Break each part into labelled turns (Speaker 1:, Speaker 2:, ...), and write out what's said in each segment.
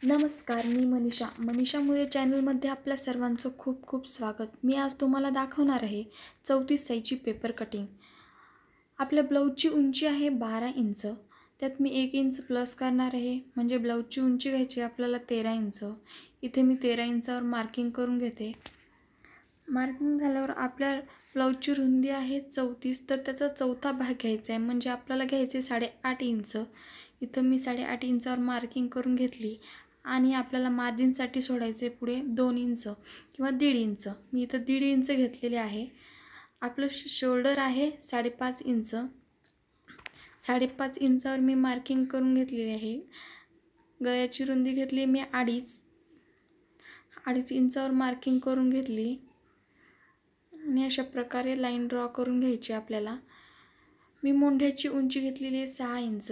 Speaker 1: नमस्कार, मी मनीषा मुळे चॅनलमध्ये आपल्या सर्वांचं खूप खूप स्वागत. मी आज तुम्हाला दाखवणार आहे 34 साईजची पेपर कटिंग. आपल्या ब्लाऊजची उंची आहे 12 इंच. त्यात मी 1 इंच प्लस करणार आहे, म्हणजे ब्लाऊजची उंची घ्यायची आपल्याला 13 इंच. इथे मी 13 इंचावर मार्किंग करून घेते. मार्किंग झाल्यावर आपल्या ब्लाऊजची रुंदी आहे 34, तर त्याचा चौथा भाग घ्यायचा आहे, म्हणजे आपल्याला घ्यायचे 8.5 इंच. इथं मी 8.5 इंचावर मार्किंग करून घेतली आणि आपल्याला मार्जिनसाठी सोडायचे पुढे 2 इंच किंवा 1.5 इंच. मी इथं 1.5 इंच घेतलेले आहे. आपलं शोल्डर आहे 5.5 इंच. 5.5 इंचावर मी मार्किंग करून घेतलेली आहे. गळ्याची रुंदी घेतली मी 2.5 इंचावर मार्किंग करून घेतली आणि अशा प्रकारे लाईन ड्रॉ करून घ्यायची आपल्याला. मी मोंढ्याची उंची घेतलेली आहे 6 इंच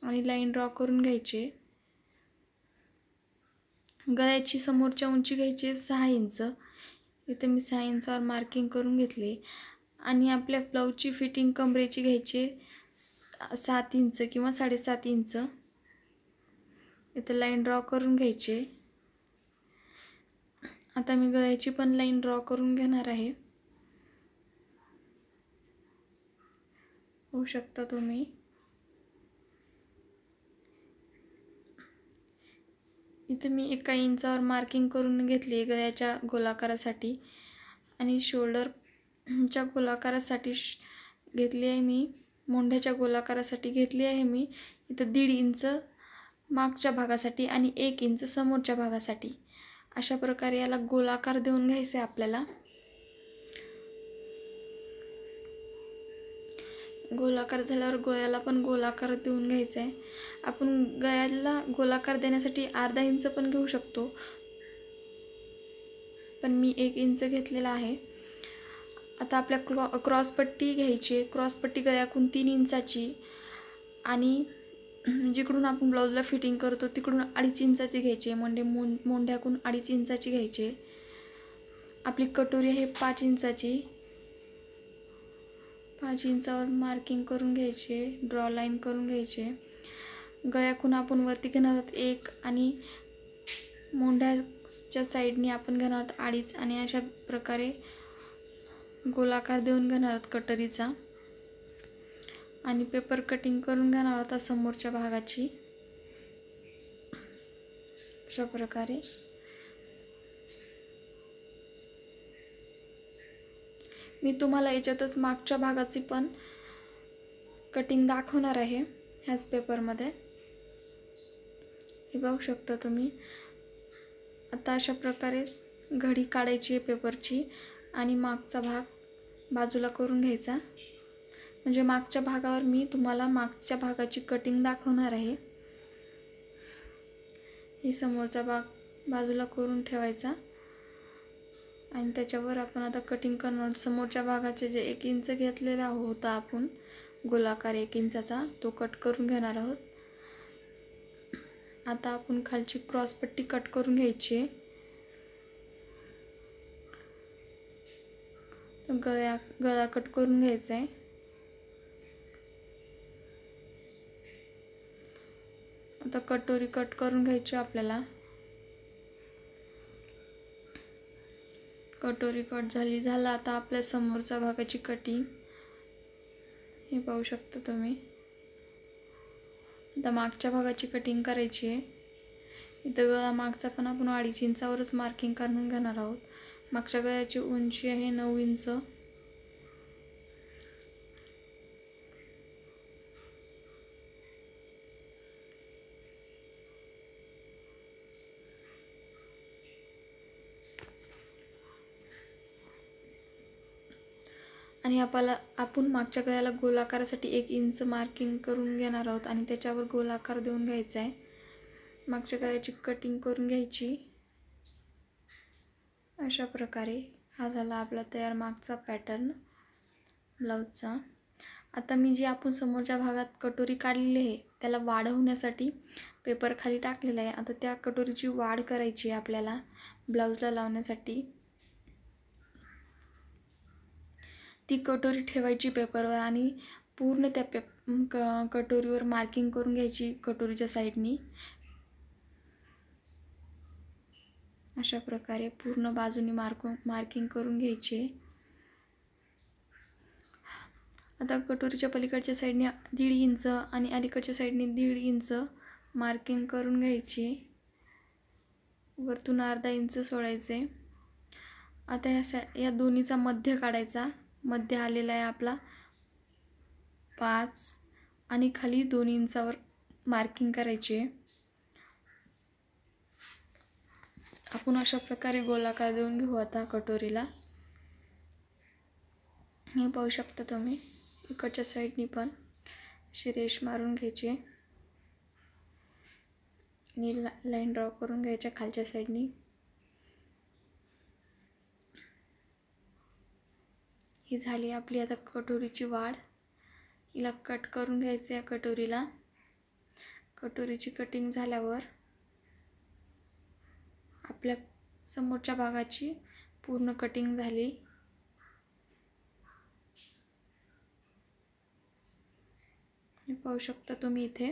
Speaker 1: आणि लाईन ड्रॉ करून घ्यायचे. गळ्याची समोरच्या उंची घ्यायची 6 इंच. इथे मी 6 इंचावर मार्किंग करून घेतले आणि आपल्या ब्लाऊजची फिटिंग कमरेची घ्यायची 7 इंच किंवा 7.5 इंच. इथे लाईन ड्रॉ करून घ्यायचे. आता मी गळ्याची पण लाईन ड्रॉ करून घेणार आहे. होऊ शकता तुम्ही. इथे मी 1 इंचावर मार्किंग करून घेतली गळ्याच्या गोलाकारासाठी आणि शोल्डरच्या गोलाकारासाठी घेतली आहे मी. मोंढ्याच्या गोलाकारासाठी घेतली आहे मी इथं 1.5 इंच मागच्या भागासाठी आणि 1 इंच समोरच्या भागासाठी. अशा प्रकारे याला गोलाकार देऊन घ्यायचं आहे आपल्याला. गोलाकार झाल्यावर गळ्याला पण गोलाकार देऊन घ्यायचा आहे. आपण गळ्याला गोलाकार देण्यासाठी अर्धा इंच पण घेऊ शकतो, पण मी 1 इंच घेतलेला आहे. आता आपल्या क्रॉसपट्टी घ्यायची आहे. क्रॉसपट्टी गळ्याकून 3 इंचाची आणि जिकडून आपण ब्लाऊजला फिटिंग करतो तिकडून 2.5 इंचाची घ्यायची आहे, म्हणजे मोंढ्याकून 2.5 इंचाची घ्यायची आहे. आपली कटोरी आहे 5 इंचाची. 5 इंचावर मार्किंग करून घ्यायचे, ड्रॉ लाईन करून घ्यायचे. गळ्याकून आपण वरती घेणार आहोत 1 आणि मोंढ्याच्या साईडने आपण घेणार आहोत 2.5 आणि अशा प्रकारे गोलाकार देऊन घेणार आहोत कटोरीचा आणि पेपर कटिंग करून घेणार आहोत समोरच्या भागाची. अशा प्रकारे मी तुम्हाला याच्यातच मागच्या भागाची पण कटिंग दाखवणार आहे ह्याच पेपरमध्ये. हे बघू शकता तुम्ही. आता अशा प्रकारे घडी काढायची आहे पेपरची आणि मागचा भाग बाजूला करून घ्यायचा, म्हणजे मागच्या भागावर मी तुम्हाला मागच्या भागाची कटिंग दाखवणार आहे. हे समोरचा भाग बाजूला करून ठेवायचा आणि त्याच्यावर आपण आता कटिंग करणार. समोरच्या भागाचे जे 1 इंच घेतलेला होता आपण गोलाकार 1 इंचाचा, तो कट करून घेणार आहोत. आता आपण खालची क्रॉसपट्टी कट करून घ्यायची आहे. गळा कट करून घ्यायचा आहे. आता कटोरी कट करून घ्यायची आपल्याला. कटोरी कट झाला. आता आपल्या समोरच्या भागाची कटिंग हे पाहू शकता तुम्ही. आता मागच्या भागाची कटिंग करायची आहे. इथं गळा मागचा पण आपण 2.5 इंचावरच मार्किंग करून घेणार आहोत. मागच्या गळ्याची उंची आहे 9 इंच. आणि आपण मागच्या गळ्याला गोलाकारासाठी 1 इंच मार्किंग करून घेणार आहोत आणि त्याच्यावर गोलाकार देऊन घ्यायचा आहे. मागच्या गळ्याची कटिंग करून घ्यायची. अशा प्रकारे हा झाला आपला तयार मागचा पॅटर्न ब्लाऊजचा. आता मी जी आपण समोरच्या भागात कटोरी काढलेली आहे त्याला वाढवण्यासाठी पेपर खाली टाकलेला आहे. आता त्या कटोरीची वाढ करायची आहे आपल्याला ब्लाऊजला लावण्यासाठी. ती कटोरी ठेवायची पेपरवर आणि पूर्ण त्या कटोरीवर मार्किंग करून घ्यायची कटोरीच्या साईडनी. अशा प्रकारे पूर्ण बाजूनी मार्किंग करून घ्यायची. आता कटोरीच्या पलीकडच्या साईडने 1.5 इंच आणि अलीकडच्या साईडने 1.5 इंच मार्किंग करून घ्यायची. वरतून अर्धा इंच सोडायचे. आता या दोन्हीचा मध्य काढायचा. मध्य आलेला आहे आपला 5 आणि खाली 2 इंचावर मार्किंग करायची. आपण अशा प्रकारे गोलाकार देऊन घेऊ आता कटोरीला. हे पाहू शकता तुम्ही. इकडच्या साईडनी पण अशी रेष मारून घ्यायची आणि लाईन ड्रॉ करून घ्यायच्या खालच्या साईडनी. ही झाली आपली आता कटोरीची वाढ. हिला कट करून घ्यायचं या कटोरीला. कटोरीची कटिंग झाल्यावर आपल्या समोरच्या भागाची पूर्ण कटिंग झाली. हे पाहू शकता तुम्ही इथे.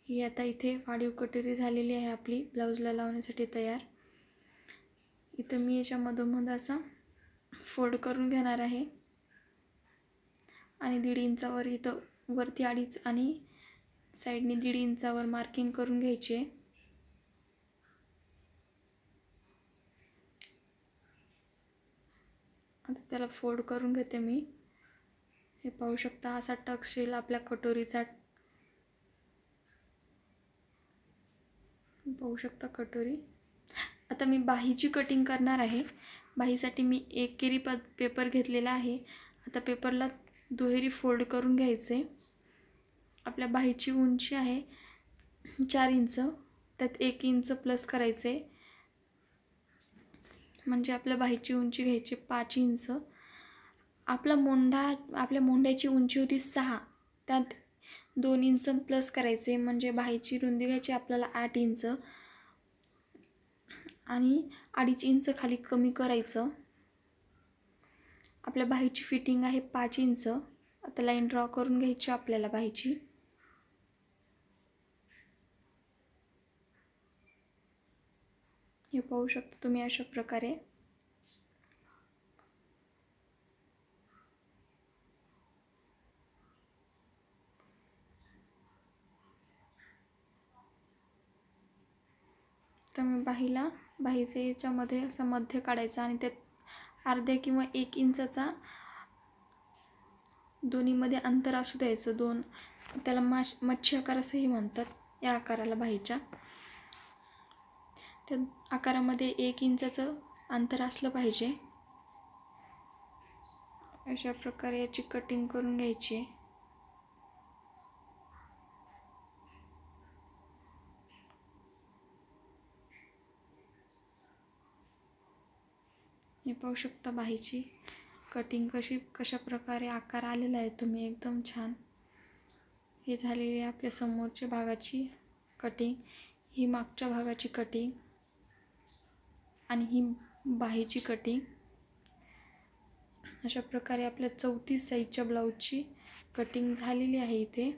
Speaker 1: ही आता इथे वाढीव कटोरी झालेली आहे आपली ब्लाऊजला लावण्यासाठी तयार. इथं मी याच्यामधून असा फोल्ड करून घेणार आहे आणि 1.5 इंचावर इथं वरती 2.5 आणि साईडने 1.5 इंचावर मार्किंग करून घ्यायची. आता त्याला फोल्ड करून घेते मी. हे पाहू शकता असा टक्स येईल आपल्या कटोरीचा. पाहू शकता कटोरी. आता मी बाहीची कटिंग करणार आहे. बाहीसाठी मी 1 केरी पेपर घेतलेला आहे. आता पेपरला दुहेरी फोल्ड करून घ्यायचे. आपल्या बाहीची उंची आहे 4 इंच. त्यात 1 इंच प्लस करायचे म्हणजे आपल्या बाहीची उंची घ्यायची 5 इंच. आपल्या मोंढ्याची उंची होती 6. त्यात 2 इंच प्लस करायचे म्हणजे बाहीची रुंदी घ्यायची आपल्याला 8 इंच आणि 2.5 इंच खाली कमी करायचं. आपल्या बाहीची फिटिंग आहे 5 इंच. आता लाईन ड्रॉ करून घ्यायची आपल्याला बाहीची. हे पाहू शकता तुम्ही अशा प्रकारे. तर मी बाहीचे याच्यामध्ये असं मध्य काढायचं आणि त्यात अर्ध्या किंवा 1 इंचाचा दोन्हीमध्ये अंतर असू द्यायचं. त्याला मच्छी आकार असंही म्हणतात या आकाराला बाहीच्या. त्या आकारामध्ये 1 इंचाचं अंतर असलं पाहिजे. अशा प्रकारे याची कटिंग करून घ्यायची. हे पाहू शकता बाहीची कटिंग कशा प्रकारे आकार आलेला आहे तुम्ही एकदम छान. हे झालेली आहे आपल्या समोरच्या भागाची कटिंग. ही मागच्या भागाची कटिंग आणि ही बाहीची कटिंग. अशा प्रकारे आपल्या 34 साईजच्या ब्लाऊजची कटिंग झालेली आहे इथे.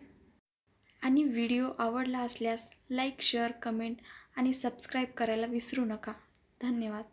Speaker 1: आणि व्हिडिओ आवडला असल्यास लाईक, शेअर, कमेंट आणि सबस्क्राईब करायला विसरू नका. धन्यवाद.